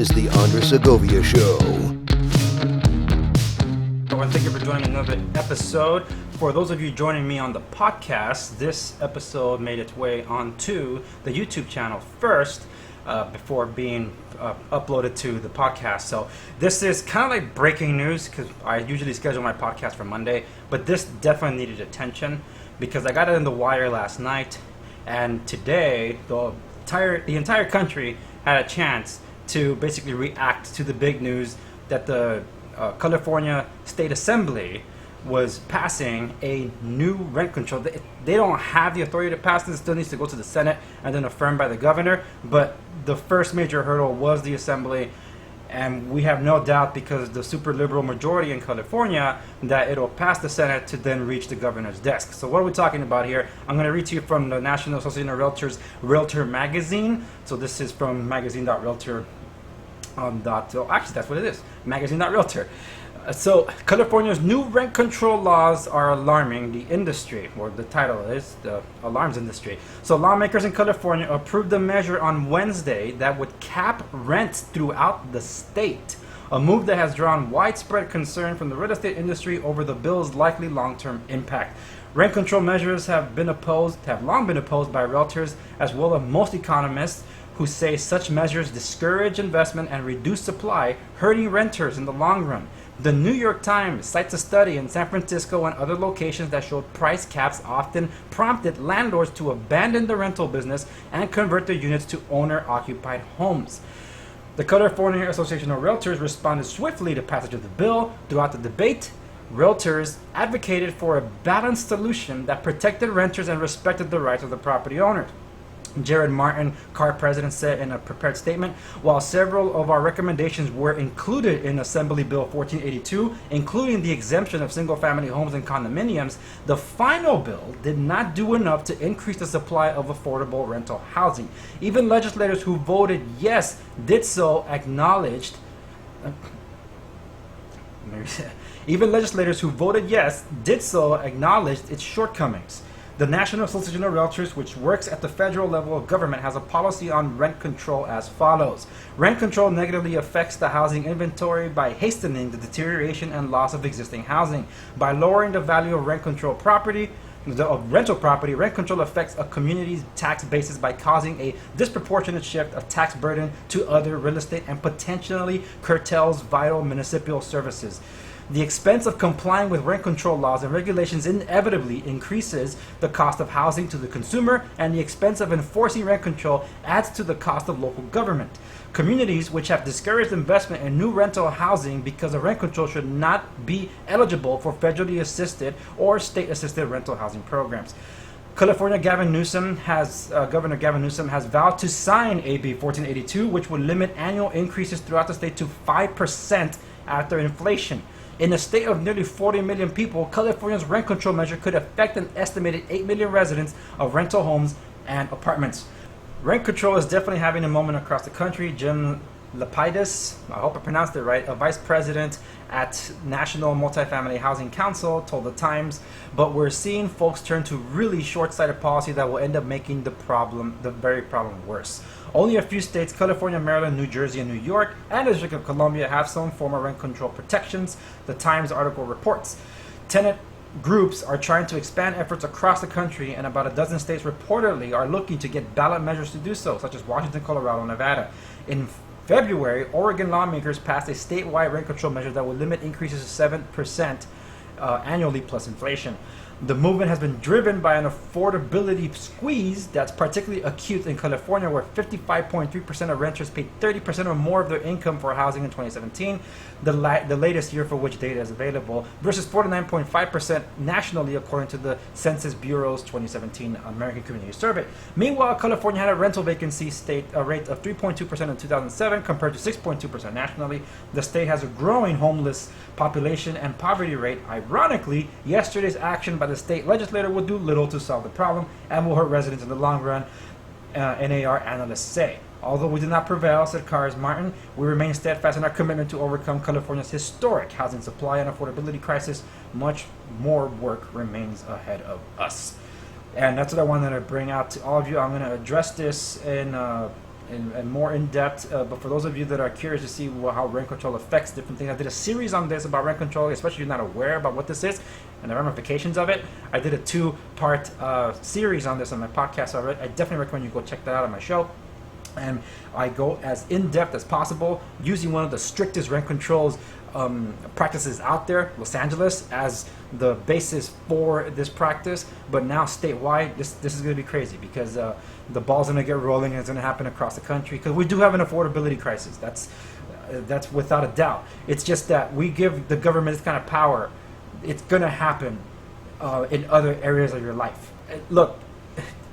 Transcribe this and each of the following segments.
is the Segovia Show. And thank you for joining another episode. For those of you joining me on the podcast, this episode made its way onto the YouTube channel first before being uploaded to the podcast. So this is kind of like breaking news because I usually schedule my podcast for Monday, but this definitely needed attention because I got it in the wire last night, and today the entire country had a chance to basically react to the big news that the California State Assembly was passing a new rent control. They don't have the authority to pass this. It still needs to go to the Senate and then affirmed by the governor. But the first major hurdle was the Assembly, and we have no doubt because the super liberal majority in California that it'll pass the Senate to then reach the governor's desk. So what are we talking about here? I'm going to read to you from the National Association of Realtors Realtor Magazine. So this is from magazine.realtor. Actually, that's what it is, magazine.realtor. So California's new rent control laws are alarming the industry, or the title is the alarms industry. So lawmakers in California approved a measure on Wednesday that would cap rents throughout the state, a move that has drawn widespread concern from the real estate industry over the bill's likely long-term impact. Rent control measures have long been opposed by realtors as well as most economists, who say such measures discourage investment and reduce supply, hurting renters in the long run. The New York Times cites a study in San Francisco and other locations that showed price caps often prompted landlords to abandon the rental business and convert their units to owner-occupied homes. The California Association of Realtors responded swiftly to passage of the bill. Throughout the debate, realtors advocated for a balanced solution that protected renters and respected the rights of the property owners. Jared Martin, CAR president, said in a prepared statement, while several of our recommendations were included in Assembly Bill 1482, including the exemption of single-family homes and condominiums, the final bill did not do enough to increase the supply of affordable rental housing. Even legislators who voted yes did so acknowledged its shortcomings. The National Association of Realtors, which works at the federal level of government, has a policy on rent control as follows. Rent control negatively affects the housing inventory by hastening the deterioration and loss of existing housing. By lowering the value of rental property, rent control affects a community's tax basis by causing a disproportionate shift of tax burden to other real estate and potentially curtails vital municipal services. The expense of complying with rent control laws and regulations inevitably increases the cost of housing to the consumer, and the expense of enforcing rent control adds to the cost of local government. Communities which have discouraged investment in new rental housing because of rent control should not be eligible for federally assisted or state-assisted rental housing programs. California Governor Gavin Newsom has vowed to sign AB 1482, which would limit annual increases throughout the state to 5% after inflation. In a state of nearly 40 million people, California's rent control measure could affect an estimated 8 million residents of rental homes and apartments. Rent control is definitely having a moment across the country. Jim Lapidus, I hope I pronounced it right, a vice president at National Multifamily Housing Council, told the Times, but we're seeing folks turn to really short-sighted policy that will end up making the very problem worse. Only a few states, California, Maryland, New Jersey, and New York, and the District of Columbia have some form of rent control protections, the Times article reports. Tenant groups are trying to expand efforts across the country, and about a dozen states reportedly are looking to get ballot measures to do so, such as Washington, Colorado, and Nevada. In February, Oregon lawmakers passed a statewide rent control measure that will limit increases to 7% annually plus inflation. The movement has been driven by an affordability squeeze that's particularly acute in California, where 55.3% of renters paid 30% or more of their income for housing in 2017, the latest year for which data is available, versus 49.5% nationally, according to the Census Bureau's 2017 American Community Survey. Meanwhile, California had a rental vacancy rate of 3.2% in 2007 compared to 6.2% nationally. The state has a growing homeless population and poverty rate. Ironically, yesterday's action by the state legislature will do little to solve the problem and will hurt residents in the long run, NAR analysts say. Although we did not prevail, said Cars Martin, we remain steadfast in our commitment to overcome California's historic housing supply and affordability crisis. Much more work remains ahead of us. And that's what I wanted to bring out to all of you. I'm going to address this in and more in depth. But for those of you that are curious to see how rent control affects different things, I did a series on this about rent control, especially if you're not aware about what this is and the ramifications of it. I did a 2-part series on this on my podcast already. I definitely recommend you go check that out on my show. And I go as in-depth as possible, using one of the strictest rent controls practices out there, Los Angeles, as the basis for this practice. But now statewide, this is going to be crazy, because the ball's going to get rolling, and it's going to happen across the country, because we do have an affordability crisis. That's without a doubt. It's just that we give the government this kind of power. It's going to happen in other areas of your life. Look,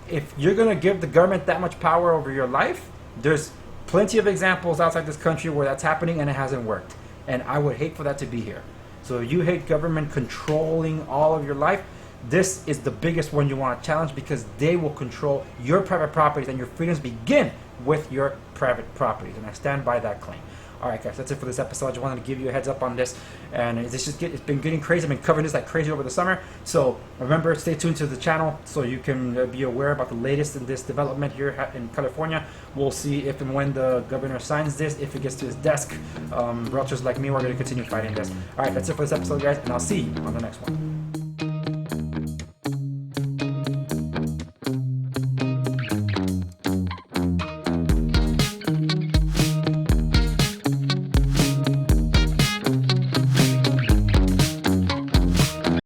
if you're going to give the government that much power over your life, there's plenty of examples outside this country where that's happening and it hasn't worked. And I would hate for that to be here. So if you hate government controlling all of your life, this is the biggest one you want to challenge, because they will control your private properties, and your freedoms begin with your private properties. And I stand by that claim. All right, guys, that's it for this episode. I just wanted to give you a heads up on this. And it's been getting crazy. I've been covering this like crazy over the summer. So remember, stay tuned to the channel so you can be aware about the latest in this development here in California. We'll see if and when the governor signs this, if it gets to his desk. Realtors like me, we're going to continue fighting this. All right, that's it for this episode, guys, and I'll see you on the next one.